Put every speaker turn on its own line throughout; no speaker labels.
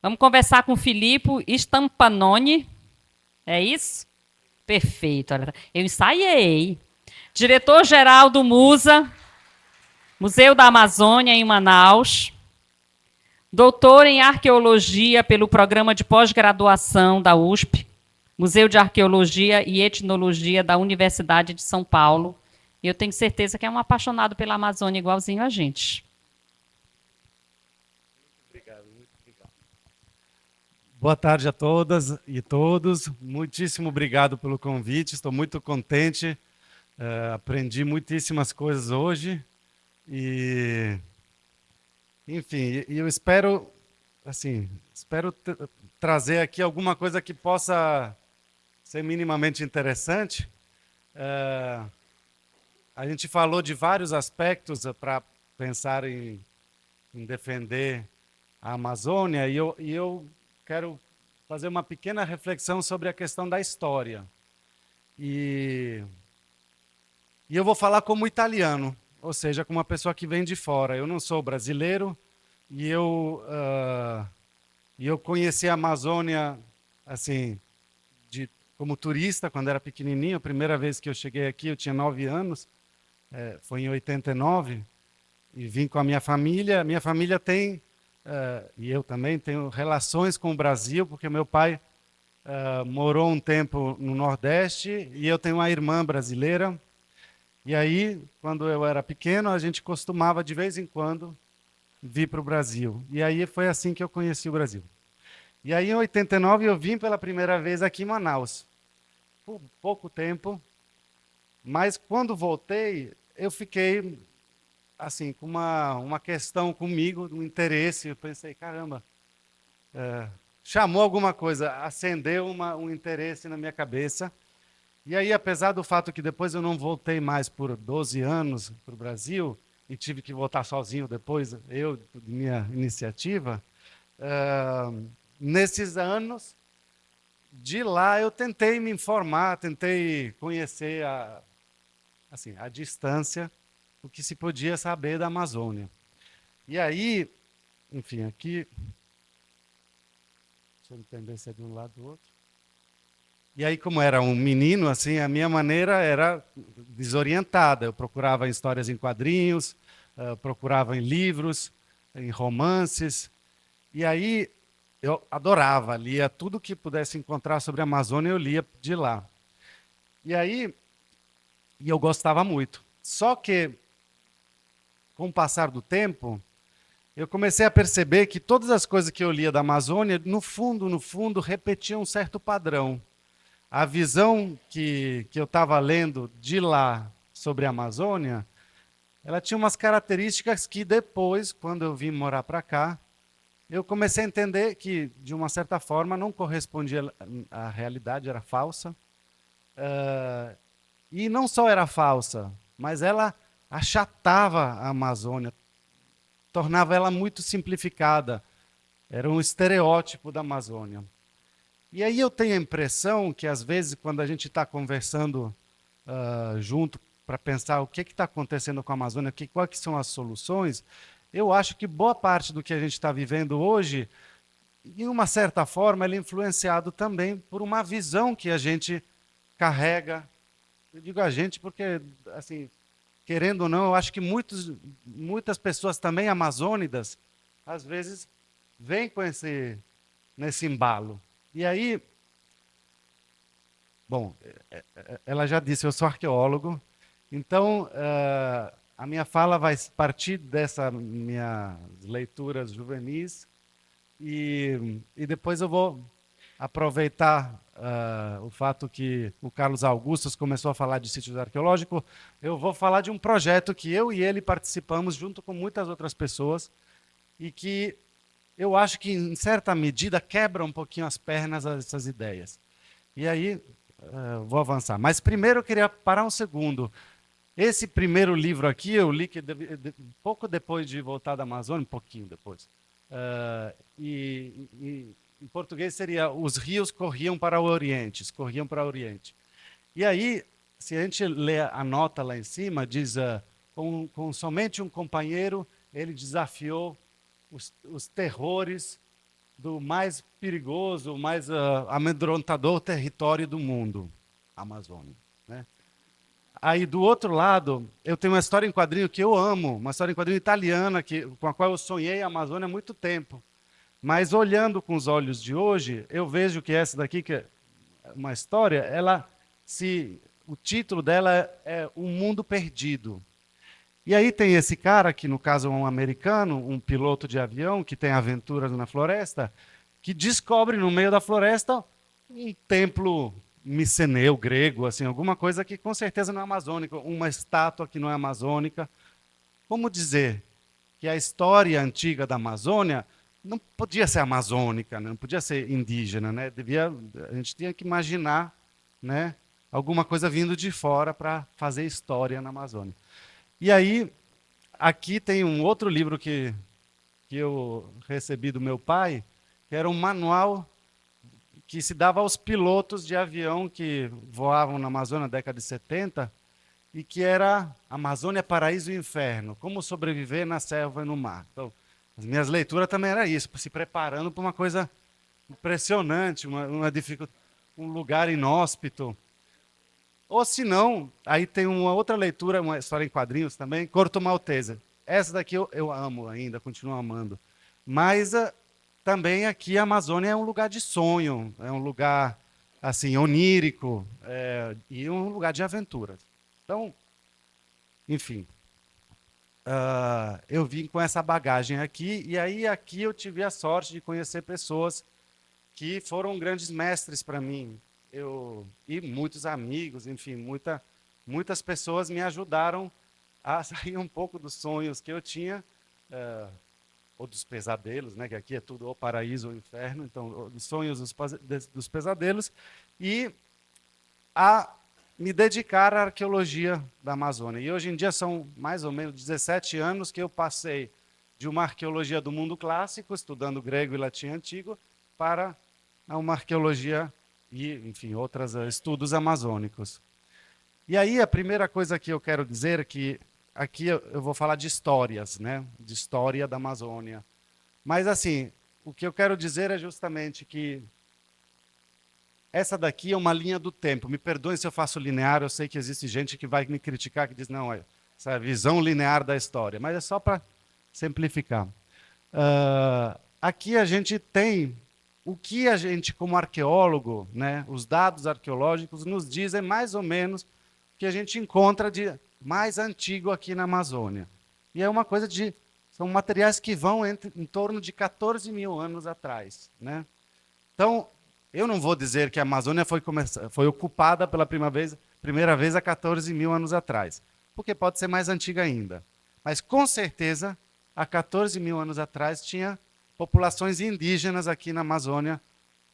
Vamos conversar com o Filippo Stampanoni. É isso? Perfeito. Eu ensaiei. Diretor-geral do MUSA, Museu da Amazônia, em Manaus. Doutor em Arqueologia pelo Programa de Pós-Graduação da USP, Museu de Arqueologia e Etnologia da Universidade de São Paulo. E eu tenho certeza que é um apaixonado pela Amazônia igualzinho a gente.
Muito obrigado. Boa tarde a todas e todos. Muitíssimo obrigado pelo convite. Estou muito contente. Aprendi muitíssimas coisas hoje. E, enfim, eu espero, assim, trazer aqui alguma coisa que possa ser minimamente interessante. A gente falou de vários aspectos para pensar em defender a Amazônia, e eu quero fazer uma pequena reflexão sobre a questão da história. E eu vou falar como italiano, ou seja, como uma pessoa que vem de fora. Eu não sou brasileiro, e eu conheci a Amazônia assim, como turista quando era pequenininho. A primeira vez que eu cheguei aqui, eu tinha 9 anos, foi em 89, e vim com a minha família. Minha família tem, e eu também tenho relações com o Brasil, porque meu pai morou um tempo no Nordeste, e eu tenho uma irmã brasileira. E aí, quando eu era pequeno, a gente costumava, de vez em quando, vir para o Brasil. E aí foi assim que eu conheci o Brasil. E aí, em 89, eu vim pela primeira vez aqui em Manaus. Por pouco tempo, mas quando voltei, eu fiquei assim, com uma questão comigo, um interesse. Eu pensei, caramba, chamou alguma coisa, acendeu um interesse na minha cabeça. E aí, apesar do fato que depois eu não voltei mais por 12 anos para o Brasil, e tive que voltar sozinho depois, eu, de minha iniciativa, nesses anos, de lá eu tentei me informar, tentei conhecer a distância o que se podia saber da Amazônia. E aí, enfim, aqui, deixa eu entender se é de um lado ou do outro. E aí, como era um menino, assim, a minha maneira era desorientada. Eu procurava histórias em quadrinhos, procurava em livros, em romances. E aí, eu adorava, lia tudo que pudesse encontrar sobre a Amazônia, eu lia de lá. E aí, eu gostava muito. Só que, com o passar do tempo, eu comecei a perceber que todas as coisas que eu lia da Amazônia, no fundo, repetiam um certo padrão. A visão que eu estava lendo de lá sobre a Amazônia, ela tinha umas características que depois, quando eu vim morar para cá, eu comecei a entender que, de uma certa forma, não correspondia à realidade, era falsa. E não só era falsa, mas ela achatava a Amazônia, tornava ela muito simplificada. Era um estereótipo da Amazônia. E aí eu tenho a impressão que, às vezes, quando a gente está conversando junto para pensar o que está acontecendo com a Amazônia, quais são as soluções, eu acho que boa parte do que a gente está vivendo hoje, de uma certa forma, ele é influenciado também por uma visão que a gente carrega. Eu digo a gente porque, assim, querendo ou não, eu acho que muitas pessoas também amazônidas, às vezes, vêm com nesse embalo. E aí, bom, ela já disse, eu sou arqueólogo, então a minha fala vai partir dessas minhas leituras juvenis, e depois eu vou aproveitar o fato que o Carlos Augustus começou a falar de sítios arqueológicos. Eu vou falar de um projeto que eu e ele participamos junto com muitas outras pessoas, e que eu acho que, em certa medida, quebra um pouquinho as pernas dessas ideias. E aí, vou avançar. Mas primeiro eu queria parar um segundo. Esse primeiro livro aqui eu li pouco depois de voltar da Amazônia, um pouquinho depois. Em português seria Os Rios Corriam para o Oriente, corriam para o Oriente. E aí, se a gente lê a nota lá em cima, diz, com somente um companheiro, ele desafiou os terrores do mais perigoso, mais amedrontador território do mundo, a Amazônia, né? Aí, do outro lado, eu tenho uma história em quadrinho que eu amo, uma história em quadrinho italiana, com a qual eu sonhei a Amazônia há muito tempo. Mas, olhando com os olhos de hoje, eu vejo que essa daqui, que é uma história, o título dela é O Mundo Perdido. E aí tem esse cara, que no caso é um americano, um piloto de avião, que tem aventuras na floresta, que descobre no meio da floresta um templo miceneu, grego, assim, alguma coisa que com certeza não é amazônica, uma estátua que não é amazônica. Como dizer que a história antiga da Amazônia não podia ser amazônica, não podia ser indígena, né? A gente tinha que imaginar, né, alguma coisa vindo de fora para fazer história na Amazônia. E aí, aqui tem um outro livro que eu recebi do meu pai, que era um manual que se dava aos pilotos de avião que voavam na Amazônia na década de 70, e que era Amazônia, Paraíso e Inferno, como sobreviver na selva e no mar. Então, as minhas leituras também eram isso, se preparando para uma coisa impressionante, um lugar inóspito. Ou se não, aí tem uma outra leitura, uma história em quadrinhos também, Corto Maltese. Essa daqui eu amo ainda, continuo amando. Mas também aqui a Amazônia é um lugar de sonho, é um lugar assim onírico, e um lugar de aventuras. Então, enfim, eu vim com essa bagagem aqui, e aí aqui eu tive a sorte de conhecer pessoas que foram grandes mestres para mim. E muitos amigos, enfim, muitas pessoas me ajudaram a sair um pouco dos sonhos que eu tinha, ou dos pesadelos, né, que aqui é tudo ou paraíso ou inferno, então, dos sonhos, dos pesadelos, e a me dedicar à arqueologia da Amazônia. E hoje em dia são mais ou menos 17 anos que eu passei de uma arqueologia do mundo clássico, estudando grego e latim antigo, para uma arqueologia e, enfim, outros estudos amazônicos. E aí a primeira coisa que eu quero dizer é que aqui eu vou falar de histórias, né? De história da Amazônia. Mas assim, o que eu quero dizer é justamente que essa daqui é uma linha do tempo. Me perdoem se eu faço linear, eu sei que existe gente que vai me criticar, que diz, não, essa é a visão linear da história. Mas é só para simplificar. Aqui a gente tem o que a gente, como arqueólogo, né, os dados arqueológicos nos dizem mais ou menos o que a gente encontra de mais antigo aqui na Amazônia. E é uma coisa são materiais que vão em torno de 14 mil anos atrás, né? Então, eu não vou dizer que a Amazônia foi ocupada pela primeira vez há 14 mil anos atrás, porque pode ser mais antiga ainda. Mas, com certeza, há 14 mil anos atrás tinha populações indígenas aqui na Amazônia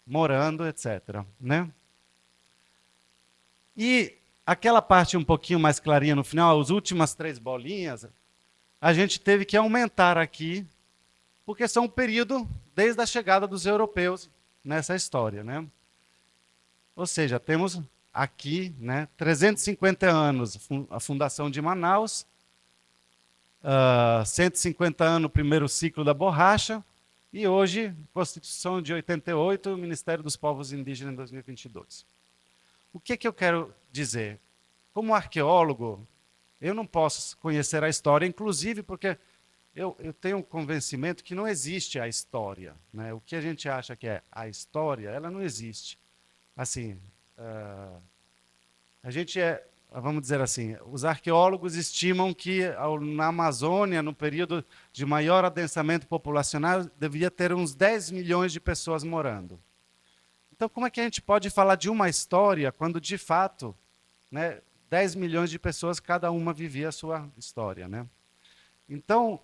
morando, etc., né? E aquela parte um pouquinho mais clarinha no final, as últimas 3 bolinhas, a gente teve que aumentar aqui, porque são um período desde a chegada dos europeus nessa história, né? Ou seja, temos aqui, né, 350 anos a fundação de Manaus, 150 anos o primeiro ciclo da borracha, e hoje, Constituição de 88, o Ministério dos Povos Indígenas em 2022. O que eu quero dizer? Como arqueólogo, eu não posso conhecer a história, inclusive porque eu tenho um convencimento que não existe a história, né? O que a gente acha que é a história, ela não existe. Assim, a gente vamos dizer assim, os arqueólogos estimam que na Amazônia, no período de maior adensamento populacional, devia ter uns 10 milhões de pessoas morando. Então, como é que a gente pode falar de uma história quando, de fato, né, 10 milhões de pessoas, cada uma vivia a sua história, né? Então,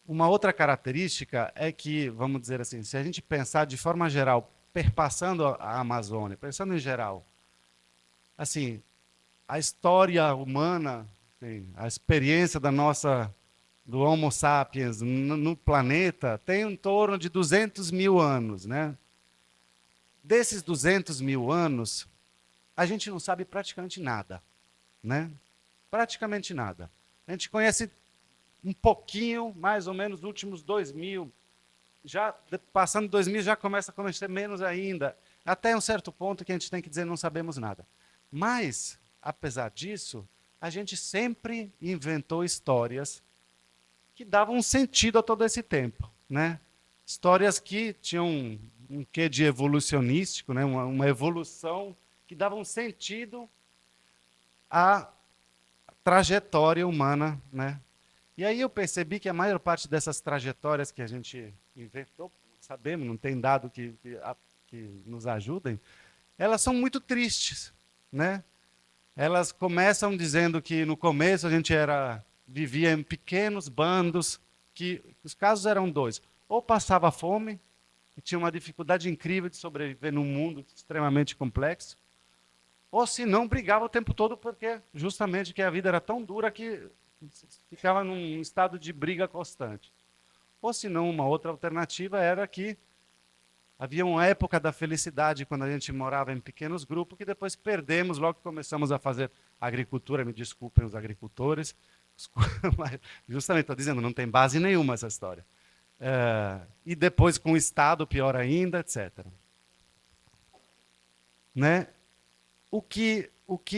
uma outra característica é que, vamos dizer assim, se a gente pensar de forma geral, perpassando a Amazônia, pensando em geral, assim, a história humana, assim, a experiência do Homo sapiens no planeta tem em torno de 200 mil anos, né? Desses 200 mil anos, a gente não sabe praticamente nada, né? Praticamente nada. A gente conhece um pouquinho, mais ou menos, nos últimos 2000. Já passando 2000 já começa a conhecer menos ainda. Até um certo ponto que a gente tem que dizer não sabemos nada. Mas, apesar disso, a gente sempre inventou histórias que davam um sentido a todo esse tempo, né? Histórias que tinham um quê de evolucionístico, né? Uma evolução que dava um sentido à trajetória humana, né? E aí eu percebi que a maior parte dessas trajetórias que a gente inventou, sabemos, não tem dado que nos ajudem, elas são muito tristes, né? Elas começam dizendo que no começo a gente vivia em pequenos bandos, que os casos eram dois: ou passava fome, e tinha uma dificuldade incrível de sobreviver num mundo extremamente complexo, ou se não brigava o tempo todo porque justamente que a vida era tão dura que ficava num estado de briga constante. Ou se não, uma outra alternativa era que havia uma época da felicidade quando a gente morava em pequenos grupos que depois perdemos logo que começamos a fazer agricultura. Me desculpem os agricultores, mas justamente estou dizendo, não tem base nenhuma essa história. E depois com o Estado, pior ainda, etc. Né? O que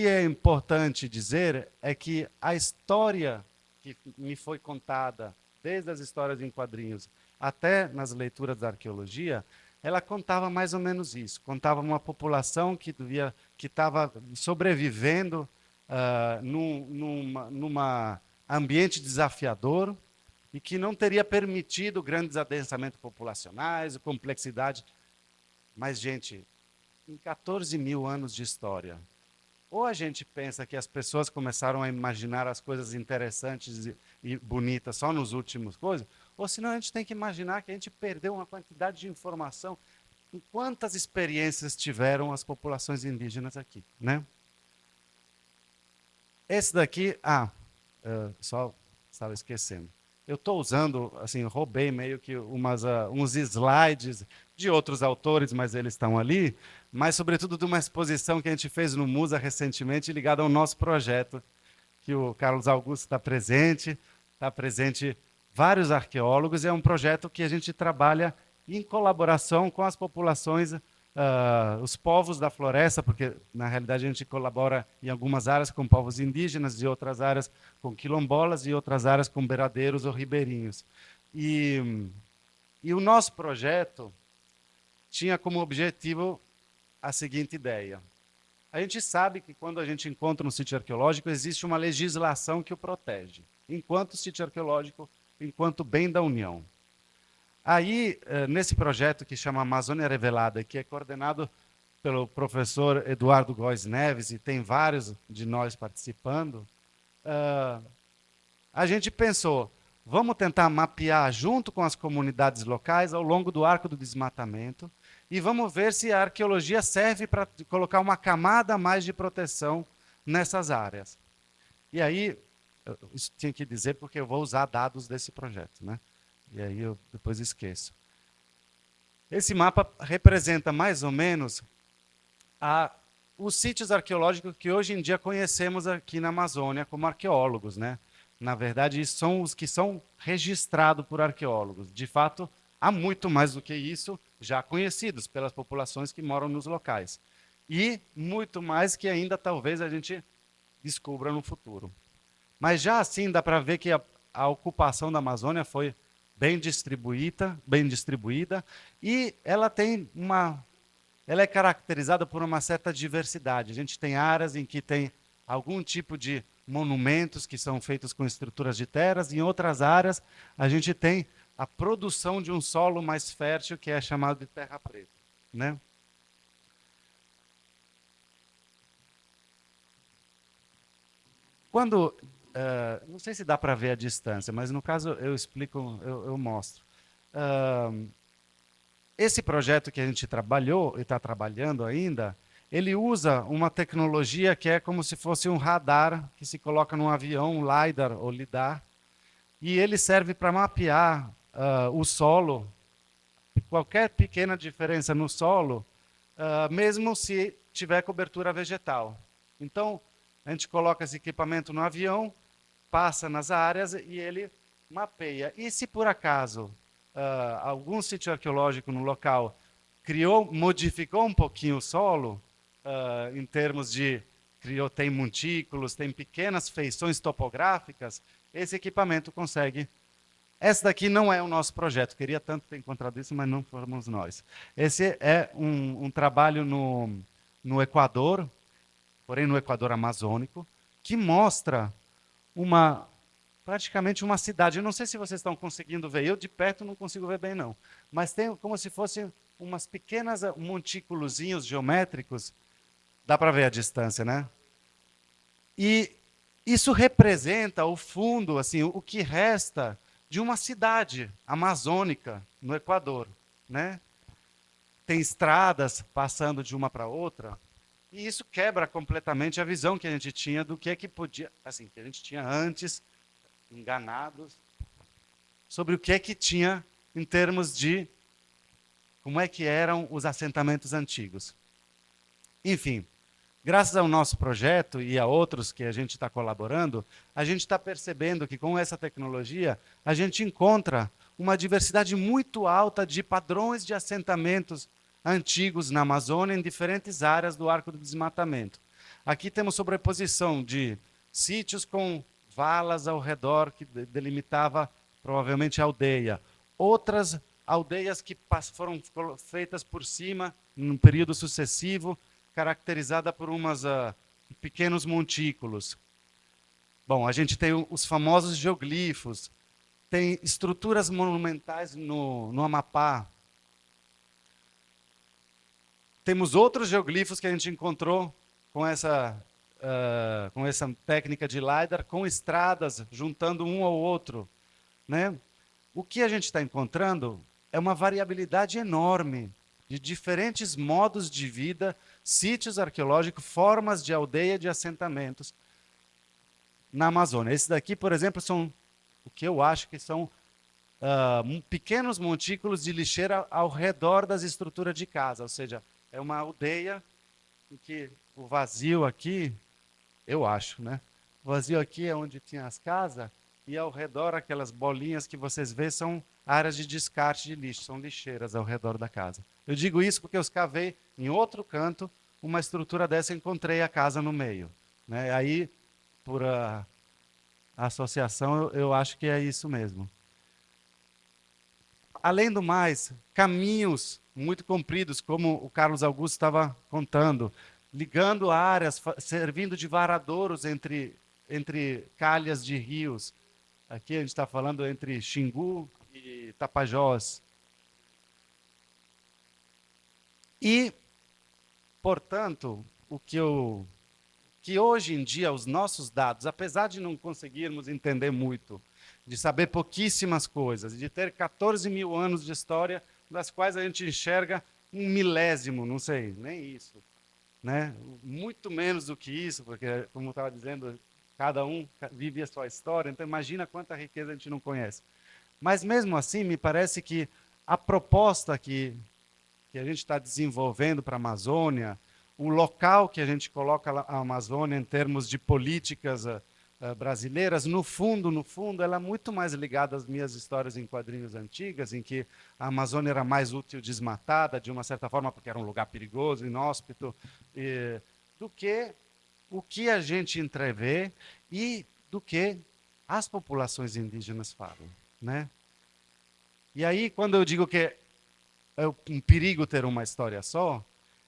é importante dizer é que a história que me foi contada, desde as histórias em quadrinhos até nas leituras da arqueologia, ela contava mais ou menos isso. Contava uma população que estava sobrevivendo numa ambiente desafiador e que não teria permitido grandes adensamentos populacionais, complexidade. Mas, gente, em 14 mil anos de história, ou a gente pensa que as pessoas começaram a imaginar as coisas interessantes e bonitas só nos últimos coisas, ou senão a gente tem que imaginar que a gente perdeu uma quantidade de informação. Quantas experiências tiveram as populações indígenas aqui, né? Esse daqui, só estava esquecendo. Eu estou usando, assim, roubei meio que uns slides de outros autores, mas eles estão ali, mas sobretudo de uma exposição que a gente fez no Musa recentemente, ligada ao nosso projeto, que o Carlos Augusto está presente vários arqueólogos, e é um projeto que a gente trabalha em colaboração com as populações, os povos da floresta, porque na realidade a gente colabora em algumas áreas com povos indígenas, e outras áreas com quilombolas, e outras áreas com beradeiros ou ribeirinhos. E o nosso projeto tinha como objetivo a seguinte ideia: a gente sabe que quando a gente encontra um sítio arqueológico, existe uma legislação que o protege, enquanto sítio arqueológico, enquanto bem da União. Aí, nesse projeto que chama Amazônia Revelada, que é coordenado pelo professor Eduardo Góes Neves, e tem vários de nós participando, a gente pensou, vamos tentar mapear junto com as comunidades locais ao longo do arco do desmatamento e vamos ver se a arqueologia serve para colocar uma camada a mais de proteção nessas áreas. E aí, isso tinha que dizer porque eu vou usar dados desse projeto, né? E aí eu depois esqueço. Esse mapa representa mais ou menos os sítios arqueológicos que hoje em dia conhecemos aqui na Amazônia como arqueólogos, né? Na verdade, são os que são registrados por arqueólogos. De fato, há muito mais do que isso já conhecidos pelas populações que moram nos locais. E muito mais que ainda talvez a gente descubra no futuro. Mas já assim dá para ver que a ocupação da Amazônia foi bem distribuída, e ela é caracterizada por uma certa diversidade. A gente tem áreas em que tem algum tipo de monumentos que são feitos com estruturas de terras, e em outras áreas a gente tem a produção de um solo mais fértil, que é chamado de terra preta, né? Quando, não sei se dá para ver a distância, mas no caso eu explico, eu mostro. Esse projeto que a gente trabalhou e está trabalhando ainda, ele usa uma tecnologia que é como se fosse um radar que se coloca num avião, um LiDAR ou LIDAR, e ele serve para mapear o solo, qualquer pequena diferença no solo, mesmo se tiver cobertura vegetal. Então, a gente coloca esse equipamento no avião, passa nas áreas e ele mapeia. E se por acaso algum sítio arqueológico no local modificou um pouquinho o solo, em termos de tem montículos, tem pequenas feições topográficas, esse equipamento consegue. Esse daqui não é o nosso projeto, queria tanto ter encontrado isso, mas não fomos nós. Esse é um trabalho no Equador, porém no Equador amazônico, que mostra praticamente uma cidade. Eu não sei se vocês estão conseguindo ver, eu de perto não consigo ver bem não, mas tem como se fossem umas pequenas montículozinhos geométricos, dá para ver a distância, né? E isso representa o fundo, assim, o que resta de uma cidade amazônica no Equador, né? Tem estradas passando de uma para outra, e isso quebra completamente a visão que a gente tinha do que é que podia, assim, que a gente tinha antes, enganados, sobre o que é que tinha em termos de como é que eram os assentamentos antigos. Enfim, graças ao nosso projeto e a outros que a gente está colaborando, a gente está percebendo que com essa tecnologia a gente encontra uma diversidade muito alta de padrões de assentamentos antigos na Amazônia em diferentes áreas do arco do desmatamento. Aqui temos sobreposição de sítios com valas ao redor que delimitava provavelmente a aldeia. Outras aldeias que foram feitas por cima num período sucessivo, caracterizada por umas pequenos montículos. Bom, a gente tem os famosos geoglifos, tem estruturas monumentais no Amapá. Temos outros geoglifos que a gente encontrou com essa técnica de LiDAR, com estradas, juntando um ao outro, né? O que a gente está encontrando é uma variabilidade enorme de diferentes modos de vida, sítios arqueológicos, formas de aldeia, de assentamentos na Amazônia. Esses daqui, por exemplo, são o que eu acho que são pequenos montículos de lixeira ao redor das estruturas de casa, ou seja, é uma aldeia em que o vazio aqui, eu acho, né? O vazio aqui é onde tinha as casas, e ao redor aquelas bolinhas que vocês vê são áreas de descarte de lixo, são lixeiras ao redor da casa. Eu digo isso porque eu escavei em outro canto uma estrutura dessa e encontrei a casa no meio, né? Aí, por associação, eu acho que é isso mesmo. Além do mais, caminhos muito compridos, como o Carlos Augusto estava contando, ligando áreas, servindo de varadouros entre calhas de rios. Aqui a gente está falando entre Xingu e Tapajós. E, portanto, que hoje em dia os nossos dados, apesar de não conseguirmos entender muito, de saber pouquíssimas coisas, de ter 14 mil anos de história, das quais a gente enxerga um milésimo, não sei, nem isso, né? Muito menos do que isso, porque, como eu estava dizendo, cada um vive a sua história, então imagina quanta riqueza a gente não conhece. Mas mesmo assim, me parece que a proposta que a gente está desenvolvendo para a Amazônia, o local que a gente coloca a Amazônia em termos de políticas brasileiras, no fundo, ela é muito mais ligada às minhas histórias em quadrinhos antigas, em que a Amazônia era mais útil desmatada, de uma certa forma, porque era um lugar perigoso, inóspito, do que o que a gente entrevê e do que as populações indígenas falam, né? E aí, quando eu digo que é um perigo ter uma história só,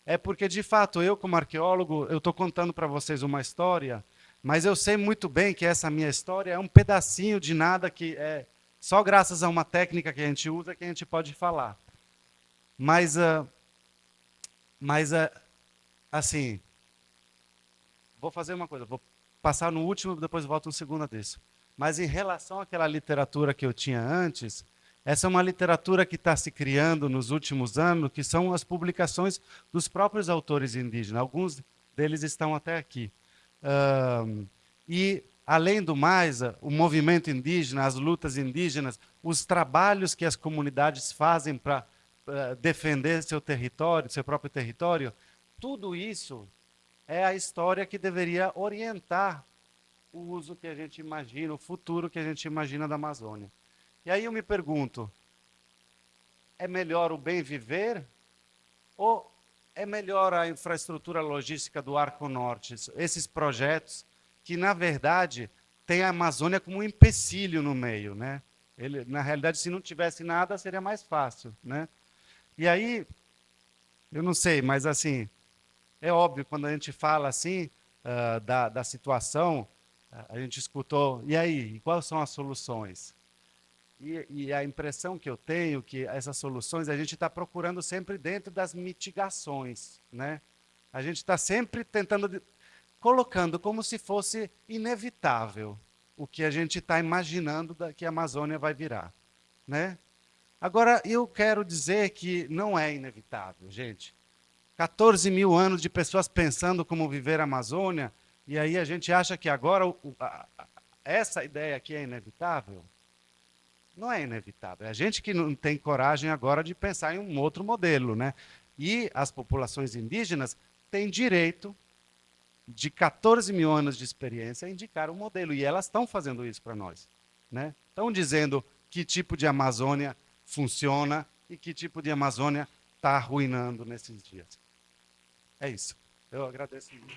é porque, de fato, eu, como arqueólogo, eu estou contando para vocês uma história, mas eu sei muito bem que essa minha história é um pedacinho de nada que é só graças a uma técnica que a gente usa que a gente pode falar. Mas assim, vou fazer uma coisa, vou passar no último, depois volto no segundo desse. Mas em relação àquela literatura que eu tinha antes, essa é uma literatura que está se criando nos últimos anos, que são as publicações dos próprios autores indígenas. Alguns deles estão até aqui. E, além do mais, o movimento indígena, as lutas indígenas, os trabalhos que as comunidades fazem para defender seu território, seu próprio território, tudo isso é a história que deveria orientar o uso que a gente imagina, o futuro que a gente imagina da Amazônia. E aí eu me pergunto, é melhor o bem viver ou é melhor a infraestrutura logística do Arco Norte? Esses projetos que, na verdade, têm a Amazônia como um empecilho no meio, né? Ele, na realidade, se não tivesse nada, seria mais fácil, né? E aí, eu não sei, mas assim, é óbvio, quando a gente fala assim, da situação, a gente escutou, e aí, quais são as soluções? E a impressão que eu tenho que essas soluções a gente está procurando sempre dentro das mitigações, né? A gente está sempre tentando, colocando como se fosse inevitável o que a gente está imaginando que a Amazônia vai virar, né? Agora, eu quero dizer que não é inevitável, gente. 14 mil anos de pessoas pensando como viver a Amazônia, e aí a gente acha que agora essa ideia aqui é inevitável? Não é inevitável. É a gente que não tem coragem agora de pensar em um outro modelo, né? E as populações indígenas têm direito de 14 mil anos de experiência a indicar um modelo, e elas estão fazendo isso para nós, né? Estão dizendo que tipo de Amazônia funciona e que tipo de Amazônia está arruinando nesses dias. É isso. Eu agradeço muito.